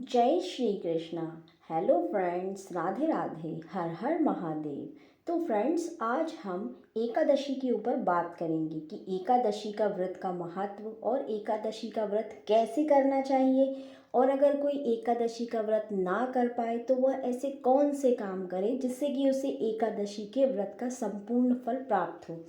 जय Shri Krishna. Hello friends, Radhe Radhe, हर हर महादेव। तो friends, आज हम एकादशी के ऊपर बात करेंगे कि एकादशी का व्रत का महत्व और एकादशी का व्रत कैसे करना चाहिए, और अगर कोई एकादशी का व्रत ना कर पाए तो वह ऐसे कौन से काम करे जिससे कि उसे एकादशी के व्रत का संपूर्ण फल प्राप्त हो।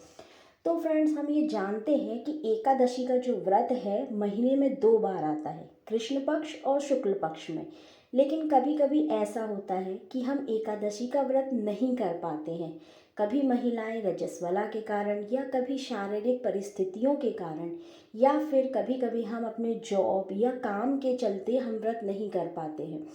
तो फ्रेंड्स, हम ये जानते हैं कि एकादशी का जो व्रत है महीने में 2 बार आता है, कृष्ण पक्ष और शुक्ल पक्ष में। लेकिन कभी कभी ऐसा होता है कि हम एकादशी का व्रत नहीं कर पाते हैं। कभी महिलाएं रजस्वला के कारण, या कभी शारीरिक परिस्थितियों के कारण, या फिर कभी कभी हम अपने जॉब या काम के चलते हम व्रत नहीं कर पाते हैं।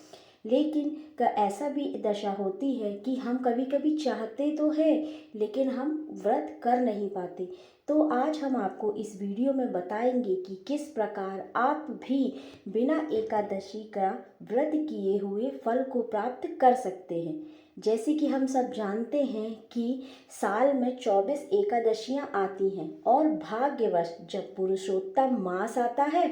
लेकिन ऐसा भी दशा होती है कि हम कभी कभी चाहते तो हैं लेकिन हम व्रत कर नहीं पाते। तो आज हम आपको इस वीडियो में बताएंगे कि किस प्रकार आप भी बिना एकादशी का व्रत किए हुए फल को प्राप्त कर सकते हैं। जैसे कि हम सब जानते हैं कि साल में 24 एकादशियां आती हैं, और भाग्यवश जब पुरुषोत्तम मास आता है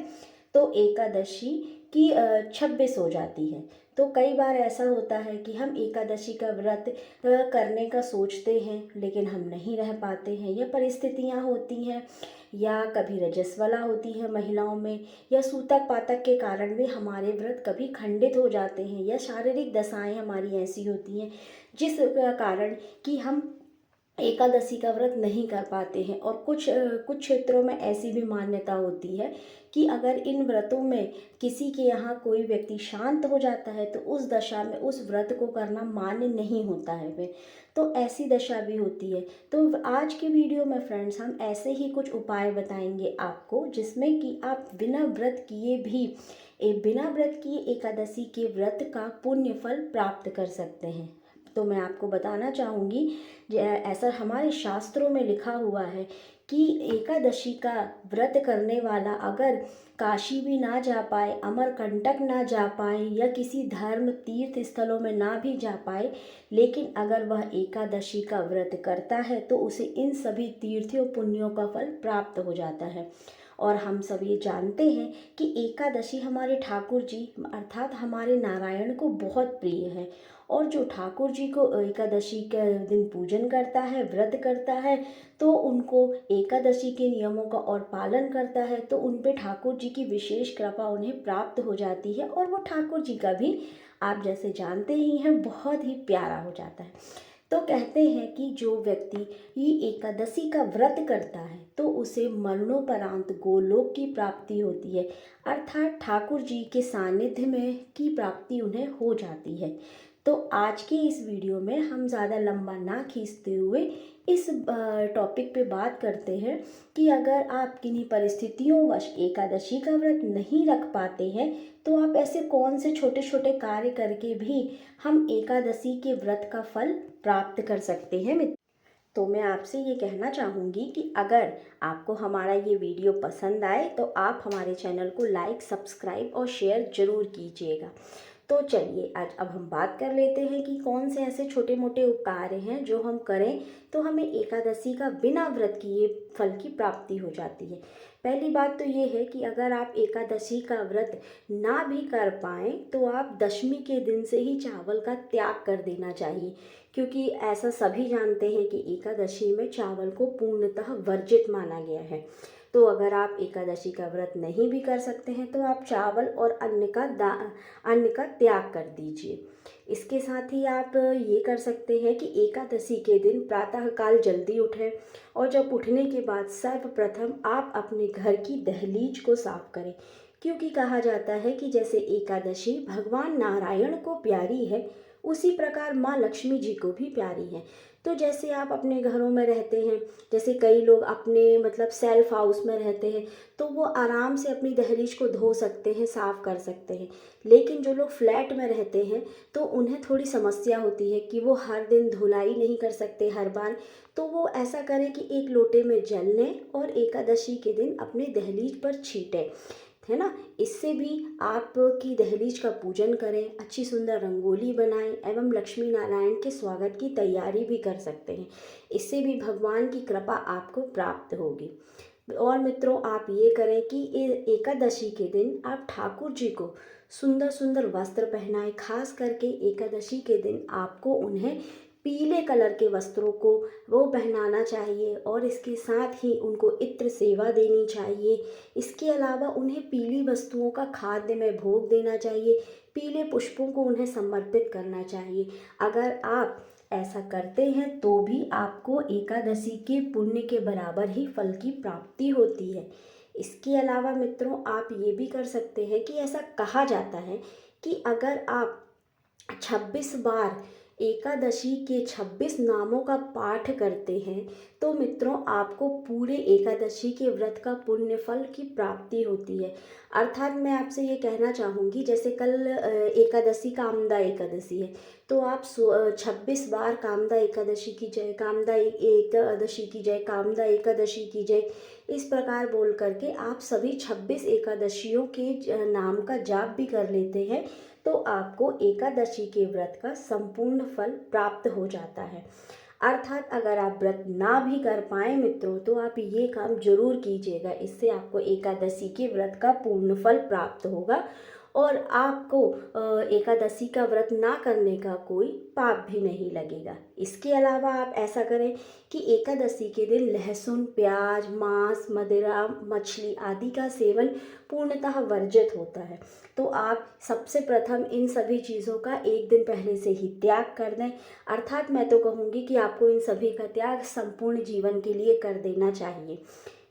तो एकादशी की 26 हो जाती है। तो कई बार ऐसा होता है कि हम एकादशी का व्रत करने का सोचते हैं लेकिन हम नहीं रह पाते हैं, या परिस्थितियां होती हैं, या कभी रजस्वला होती है महिलाओं में, या सूतक पातक के कारण भी हमारे व्रत कभी खंडित हो जाते हैं, या शारीरिक दशाएं हमारी ऐसी होती हैं जिस कारण कि हम एकादशी का व्रत नहीं कर पाते हैं। और कुछ क्षेत्रों में ऐसी भी मान्यता होती है कि अगर इन व्रतों में किसी के यहाँ कोई व्यक्ति शांत हो जाता है तो उस दशा में उस व्रत को करना मान्य नहीं होता है फिर। तो ऐसी दशा भी होती है। तो आज के वीडियो में फ्रेंड्स, हम ऐसे ही कुछ उपाय बताएंगे आपको जिसमें कि आप बिना व्रत किए भी बिना व्रत किए एकादशी के व्रत का पुण्य फल प्राप्त कर सकते हैं। तो मैं आपको बताना चाहूँगी, ऐसा हमारे शास्त्रों में लिखा हुआ है कि एकादशी का व्रत करने वाला अगर काशी भी ना जा पाए, अमरकंटक ना जा पाए, या किसी धर्म तीर्थ स्थलों में ना भी जा पाए, लेकिन अगर वह एकादशी का व्रत करता है तो उसे इन सभी तीर्थों पुण्यों का फल प्राप्त हो जाता है। और हम सब ये जानते हैं कि एकादशी हमारे ठाकुर जी अर्थात हमारे नारायण को बहुत प्रिय है। और जो ठाकुर जी को एकादशी के दिन पूजन करता है, व्रत करता है, तो उनको एकादशी के नियमों का और पालन करता है तो उन पे ठाकुर जी की विशेष कृपा उन्हें प्राप्त हो जाती है, और वो ठाकुर जी का भी, आप जैसे जानते ही हैं, बहुत ही प्यारा हो जाता है। तो कहते हैं कि जो व्यक्ति ये एकादशी का व्रत करता है तो उसे मरणोपरांत गोलोक की प्राप्ति होती है, अर्थात ठाकुर जी के सानिध्य में की प्राप्ति उन्हें हो जाती है। तो आज के इस वीडियो में हम ज़्यादा लंबा ना खींचते हुए इस टॉपिक पे बात करते हैं कि अगर आप किन्हीं परिस्थितियों एकादशी का व्रत नहीं रख पाते हैं तो आप ऐसे कौन से छोटे छोटे कार्य करके भी हम एकादशी के व्रत का फल प्राप्त कर सकते हैं। तो मैं आपसे ये कहना चाहूँगी कि अगर आपको हमारा ये वीडियो पसंद आए तो आप हमारे चैनल को लाइक, सब्सक्राइब और शेयर ज़रूर कीजिएगा। तो चलिए आज अब हम बात कर लेते हैं कि कौन से ऐसे छोटे मोटे कार्य हैं जो हम करें तो हमें एकादशी का बिना व्रत किए फल की प्राप्ति हो जाती है। पहली बात तो ये है कि अगर आप एकादशी का व्रत ना भी कर पाएँ तो आप दशमी के दिन से ही चावल का त्याग कर देना चाहिए, क्योंकि ऐसा सभी जानते हैं कि एकादशी में चावल को पूर्णतः वर्जित माना गया है। तो अगर आप एकादशी का व्रत नहीं भी कर सकते हैं तो आप चावल और अन्न का त्याग कर दीजिए। इसके साथ ही आप ये कर सकते हैं कि एकादशी के दिन प्रातःकाल जल्दी उठें, और जब उठने के बाद सर्वप्रथम आप अपने घर की दहलीज को साफ करें, क्योंकि कहा जाता है कि जैसे एकादशी भगवान नारायण को प्यारी है उसी प्रकार माँ लक्ष्मी जी को भी प्यारी है। तो जैसे आप अपने घरों में रहते हैं, जैसे कई लोग अपने मतलब सेल्फ हाउस में रहते हैं तो वो आराम से अपनी दहलीज को धो सकते हैं, साफ़ कर सकते हैं। लेकिन जो लोग फ्लैट में रहते हैं तो उन्हें थोड़ी समस्या होती है कि वो हर दिन धुलाई नहीं कर सकते हर बार। तो वो ऐसा करें कि एक लोटे में जल लें और एकादशी के दिन अपने दहलीज पर छीटें, है ना। इससे भी आपकी दहलीज का पूजन करें, अच्छी सुंदर रंगोली बनाएं एवं लक्ष्मी नारायण के स्वागत की तैयारी भी कर सकते हैं। इससे भी भगवान की कृपा आपको प्राप्त होगी। और मित्रों, आप ये करें कि एकादशी के दिन आप ठाकुर जी को सुंदर सुंदर वस्त्र पहनाएं। खास करके एकादशी के दिन आपको उन्हें पीले कलर के वस्त्रों को वो पहनाना चाहिए और इसके साथ ही उनको इत्र सेवा देनी चाहिए। इसके अलावा उन्हें पीली वस्तुओं का खाद्य में भोग देना चाहिए, पीले पुष्पों को उन्हें समर्पित करना चाहिए। अगर आप ऐसा करते हैं तो भी आपको एकादशी के पुण्य के बराबर ही फल की प्राप्ति होती है। इसके अलावा मित्रों, आप ये भी कर सकते हैं कि ऐसा कहा जाता है कि अगर आप 26 बार एकादशी के 26 नामों का पाठ करते हैं तो मित्रों आपको पूरे एकादशी के व्रत का पुण्य फल की प्राप्ति होती है। अर्थात मैं आपसे ये कहना चाहूँगी, जैसे कल एकादशी कामदा एकादशी है, तो आप 26 बार कामदा एकादशी की जय, कामदा एकादशी की जय, कामदा एकादशी की जय, इस प्रकार बोल करके आप सभी 26 एकादशियों के नाम का जाप भी कर लेते हैं तो आपको एकादशी के व्रत का संपूर्ण फल प्राप्त हो जाता है। अर्थात अगर आप व्रत ना भी कर पाए मित्रों तो आप ये काम जरूर कीजिएगा, इससे आपको एकादशी के व्रत का पूर्ण फल प्राप्त होगा और आपको एकादशी का व्रत ना करने का कोई पाप भी नहीं लगेगा। इसके अलावा आप ऐसा करें कि एकादशी के दिन लहसुन, प्याज, मांस, मदिरा, मछली आदि का सेवन पूर्णतः वर्जित होता है। तो आप सबसे प्रथम इन सभी चीज़ों का एक दिन पहले से ही त्याग कर दें। अर्थात मैं तो कहूँगी कि आपको इन सभी का त्याग संपूर्ण जीवन के लिए कर देना चाहिए।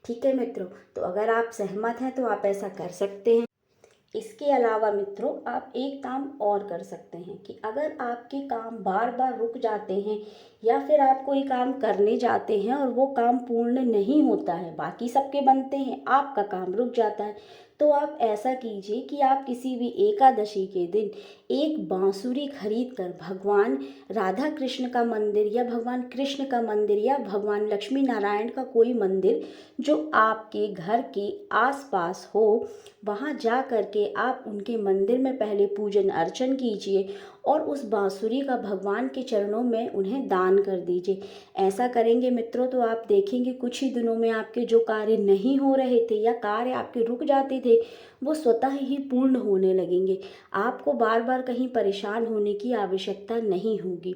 ठीक है मित्रों, तो अगर आप सहमत हैं तो आप ऐसा कर सकते हैं। इसके अलावा मित्रों, आप एक काम और कर सकते हैं कि अगर आपके काम बार बार रुक जाते हैं या फिर आप कोई काम करने जाते हैं और वो काम पूर्ण नहीं होता है, बाकी सबके बनते हैं, आपका काम रुक जाता है, तो आप ऐसा कीजिए कि आप किसी भी एकादशी के दिन एक बांसुरी खरीद कर भगवान राधा कृष्ण का मंदिर या भगवान कृष्ण का मंदिर या भगवान लक्ष्मी नारायण का कोई मंदिर जो आपके घर के आसपास हो, वहाँ जा कर के आप उनके मंदिर में पहले पूजन अर्चन कीजिए और उस बांसुरी का भगवान के चरणों में उन्हें दान कर दीजिए। ऐसा करेंगे मित्रों तो आप देखेंगे कुछ ही दिनों में आपके जो कार्य नहीं हो रहे थे या कार्य आपके रुक जाते थे वो स्वतः ही पूर्ण होने लगेंगे। आपको बार बार कहीं परेशान होने की आवश्यकता नहीं होगी।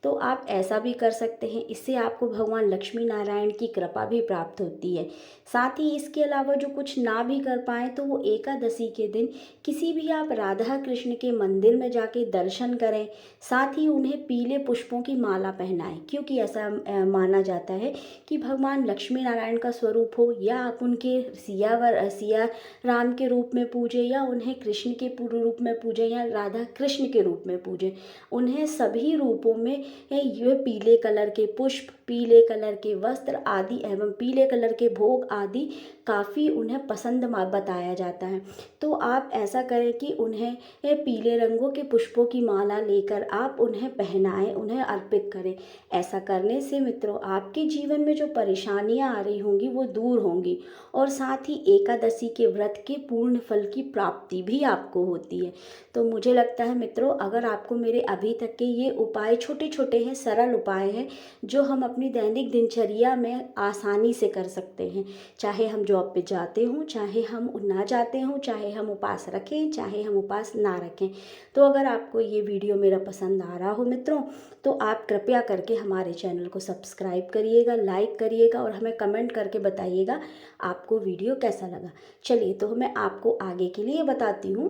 तो आप ऐसा भी कर सकते हैं, इससे आपको भगवान लक्ष्मी नारायण की कृपा भी प्राप्त होती है। साथ ही इसके अलावा जो कुछ ना भी कर पाएँ तो वो एकादशी के दिन किसी भी आप राधा कृष्ण के मंदिर में जाके दर्शन करें, साथ ही उन्हें पीले पुष्पों की माला पहनाएं, क्योंकि ऐसा माना जाता है कि भगवान लक्ष्मी नारायण का स्वरूप हो या आप उनके सिया राम के रूप में पूजें या उन्हें कृष्ण के पूर्ण रूप में पूजें या राधा कृष्ण के रूप में पूजें, उन्हें सभी रूपों में ये पीले कलर के पुष्प, पीले कलर के वस्त्र आदि एवं पीले कलर के भोग आदि काफ़ी उन्हें पसंद बताया जाता है। तो आप ऐसा करें कि उन्हें पीले रंगों के पुष्पों की माला लेकर आप उन्हें पहनाएं, उन्हें अर्पित करें। ऐसा करने से मित्रों आपके जीवन में जो परेशानियां आ रही होंगी वो दूर होंगी और साथ ही एकादशी के व्रत के पूर्ण फल की प्राप्ति भी आपको होती है। तो मुझे लगता है मित्रों, अगर आपको मेरे अभी तक के ये उपाय छोटे छोटे हैं, सरल उपाय हैं जो हम अपनी दैनिक दिनचर्या में आसानी से कर सकते हैं, चाहे हम जॉब पे जाते हों, चाहे हम ना जाते हों, चाहे हम उपास रखें, चाहे हम उपास ना रखें। तो अगर आपको ये वीडियो मेरा पसंद आ रहा हो मित्रों तो आप कृपया करके हमारे चैनल को सब्सक्राइब करिएगा, लाइक करिएगा और हमें कमेंट करके बताइएगा आपको वीडियो कैसा लगा। चलिए तो मैं आपको आगे के लिए बताती हूँ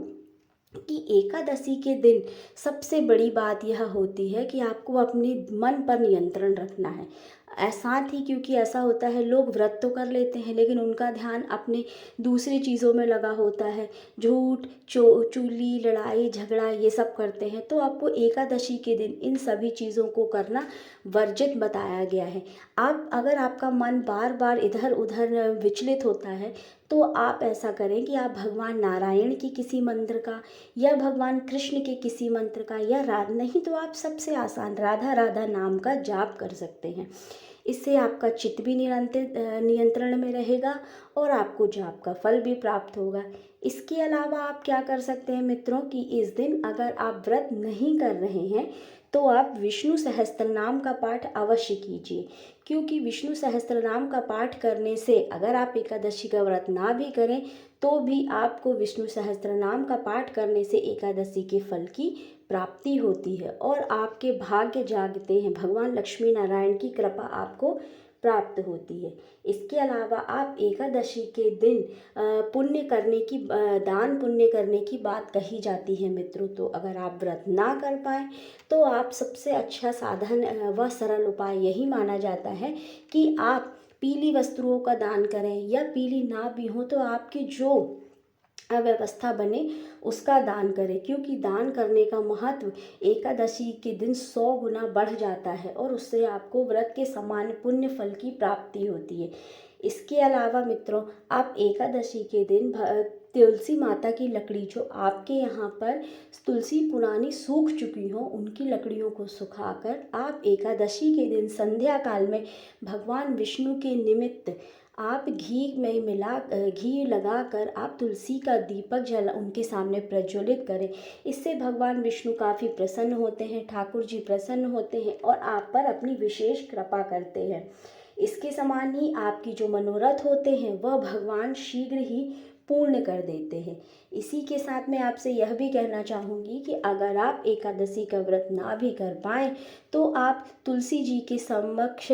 कि एकादशी के दिन सबसे बड़ी बात यह होती है कि आपको अपने मन पर नियंत्रण रखना है। साथ ही क्योंकि ऐसा होता है लोग व्रत तो कर लेते हैं लेकिन उनका ध्यान अपने दूसरी चीज़ों में लगा होता है, झूठ चुगली लड़ाई झगड़ा ये सब करते हैं। तो आपको एकादशी के दिन इन सभी चीज़ों को करना वर्जित बताया गया है। आप अगर आपका मन बार बार इधर उधर विचलित होता है तो आप ऐसा करें कि आप भगवान नारायण की किसी मंत्र का या भगवान कृष्ण के किसी मंत्र का या नहीं तो आप सबसे आसान राधा राधा नाम का जाप कर सकते हैं। इससे आपका चित्त भी नियंत्रण में रहेगा और आपको जाप का फल भी प्राप्त होगा। इसके अलावा आप क्या कर सकते हैं मित्रों कि इस दिन अगर आप व्रत नहीं कर रहे हैं तो आप विष्णु सहस्त्रनाम का पाठ अवश्य कीजिए, क्योंकि विष्णु सहस्त्रनाम का पाठ करने से अगर आप एकादशी का व्रत ना भी करें तो भी आपको विष्णु सहस्त्रनाम का पाठ करने से एकादशी के फल की प्राप्ति होती है और आपके भाग्य जागते हैं, भगवान लक्ष्मी नारायण की कृपा आपको प्राप्त होती है। इसके अलावा आप एकादशी के दिन पुण्य करने की दान पुण्य करने की बात कही जाती है मित्रों। तो अगर आप व्रत ना कर पाए तो आप सबसे अच्छा साधन व सरल उपाय यही माना जाता है कि आप पीली वस्तुओं का दान करें, या पीली ना भी हो तो आपकी जो व्यवस्था बने उसका दान करें, क्योंकि दान करने का महत्व एकादशी के दिन 100 गुना बढ़ जाता है और उससे आपको व्रत के समान पुण्य फल की प्राप्ति होती है। इसके अलावा मित्रों आप एकादशी के दिन तुलसी माता की लकड़ी जो आपके यहाँ पर तुलसी पुरानी सूख चुकी हो उनकी लकड़ियों को सुखाकर आप एकादशी के दिन संध्या काल में भगवान विष्णु के निमित्त आप घी लगाकर आप तुलसी का दीपक जला उनके सामने प्रज्वलित करें। इससे भगवान विष्णु काफ़ी प्रसन्न होते हैं, ठाकुर जी प्रसन्न होते हैं और आप पर अपनी विशेष कृपा करते हैं। इसके समान ही आपकी जो मनोरथ होते हैं वह भगवान शीघ्र ही पूर्ण कर देते हैं। इसी के साथ मैं आपसे यह भी कहना चाहूँगी कि अगर आप एकादशी का व्रत ना भी कर पाएँ तो आप तुलसी जी के समक्ष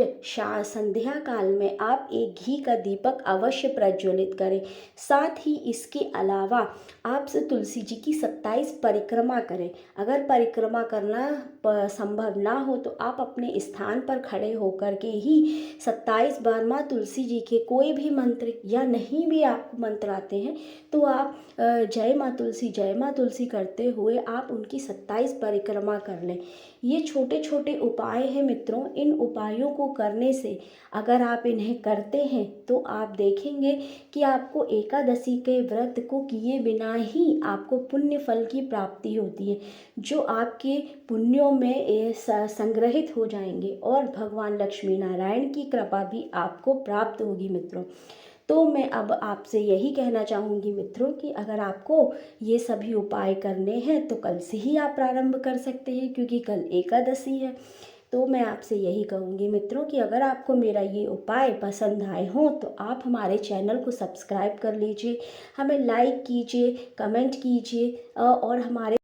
संध्या काल में आप एक घी का दीपक अवश्य प्रज्वलित करें। साथ ही इसके अलावा आप से तुलसी जी की 27 परिक्रमा करें। अगर परिक्रमा करना संभव ना हो तो आप अपने स्थान पर खड़े होकर के ही 27 बार माँ तुलसी जी के कोई भी मंत्र, या नहीं भी आपको मंत्र आते हैं तो आप जय माँ तुलसी करते हुए आप उनकी 27 परिक्रमा कर लें। ये छोटे छोटे उपाय हैं मित्रों। इन उपायों को करने से अगर आप इन्हें करते हैं तो आप देखेंगे कि आपको एकादशी के व्रत को किए बिना ही आपको पुण्य फल की प्राप्ति होती है, जो आपके पुण्यों में संग्रहित हो जाएंगे और भगवान लक्ष्मी नारायण की कृपा भी आपको प्राप्त होगी मित्रों। तो मैं अब आपसे यही कहना चाहूँगी मित्रों कि अगर आपको ये सभी उपाय करने हैं तो कल से ही आप प्रारंभ कर सकते हैं, क्योंकि कल एकादशी है। तो मैं आपसे यही कहूँगी मित्रों कि अगर आपको मेरा ये उपाय पसंद आए हों तो आप हमारे चैनल को सब्सक्राइब कर लीजिए, हमें लाइक कीजिए, कमेंट कीजिए और हमारे